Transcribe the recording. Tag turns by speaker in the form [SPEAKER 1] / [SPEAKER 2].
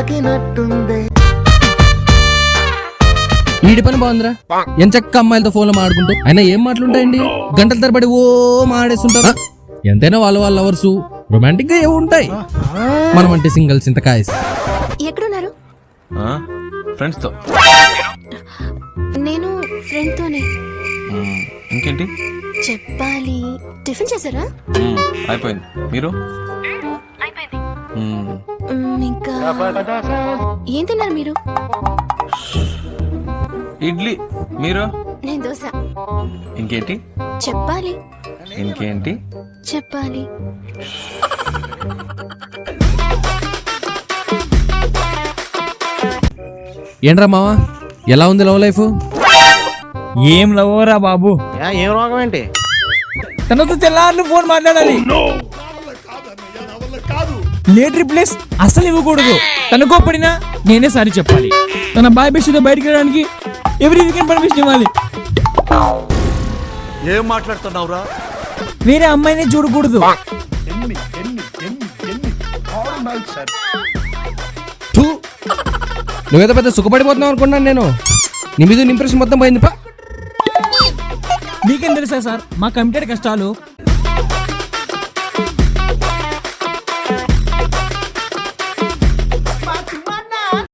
[SPEAKER 1] తాకినట్టుంది.
[SPEAKER 2] ఈడి పని బాగుందిరా, ఎంచక్క అమ్మాయిలతో ఫోన్లో మాట్లాడుకుంటూ. అయినా ఏం మాటలుంటాయండి, గంటల తరబడి ఓ మాడేస్తుంటారా. ఎంతైనా వాళ్ళ లవర్స్ రొమాంటిక్ గా ఏమి ఉంటాయి. మనం అంటే సింగిల్స్ ఇంత కాయస్.
[SPEAKER 3] ఎక్కడున్నారు?
[SPEAKER 4] ఫ్రెండ్స్ తో.
[SPEAKER 3] నేను ఫ్రెండ్ తోనే.
[SPEAKER 4] ఇంకేంటి
[SPEAKER 3] చెప్పాలి. టిఫిన్ చేశారా?
[SPEAKER 4] అయిపోయింది. మీరు?
[SPEAKER 3] ఇంకా ఏం తిన్నారు మీరు?
[SPEAKER 4] ఇడ్లీ. మీరు?
[SPEAKER 3] నేను దోశ.
[SPEAKER 4] ఇంకేంటి
[SPEAKER 3] చెప్పాలి.
[SPEAKER 4] ఇంకేంటి
[SPEAKER 3] చెప్పాలి.
[SPEAKER 2] ఏంట్రా మావా, ఎలా ఉంది లవ్ లైఫ్?
[SPEAKER 5] ఏం లవ్వరా బాబు,
[SPEAKER 1] ఏం రోగం ఏంటి?
[SPEAKER 5] తనతో తెల్లార్లు ఫోన్ మాట్లాడాలి. లేట్ రిప్లేస్ అసలు ఇవ్వకూడదు. తనకో పడినా నేనే సారీ చెప్పాలి. తన బాయ్ బెస్ట్తో బయటికి వెళ్ళడానికి ఎవ్రీ వీకెండ్ పర్మిషన్ ఇవ్వాలి.
[SPEAKER 6] ఏం మాట్లాడుతున్నావురా?
[SPEAKER 5] వేరే అమ్మాయిని చూడకూడదు.
[SPEAKER 2] నువ్వేదో పెద్ద సుఖపడిపోతున్నావు అనుకున్నాను నేను. నీ మీద ఇంప్రెషన్ మొత్తం పోయింది.
[SPEAKER 5] మీకేం తెలుసా సార్ మా కమిటెడ్ కష్టాలు?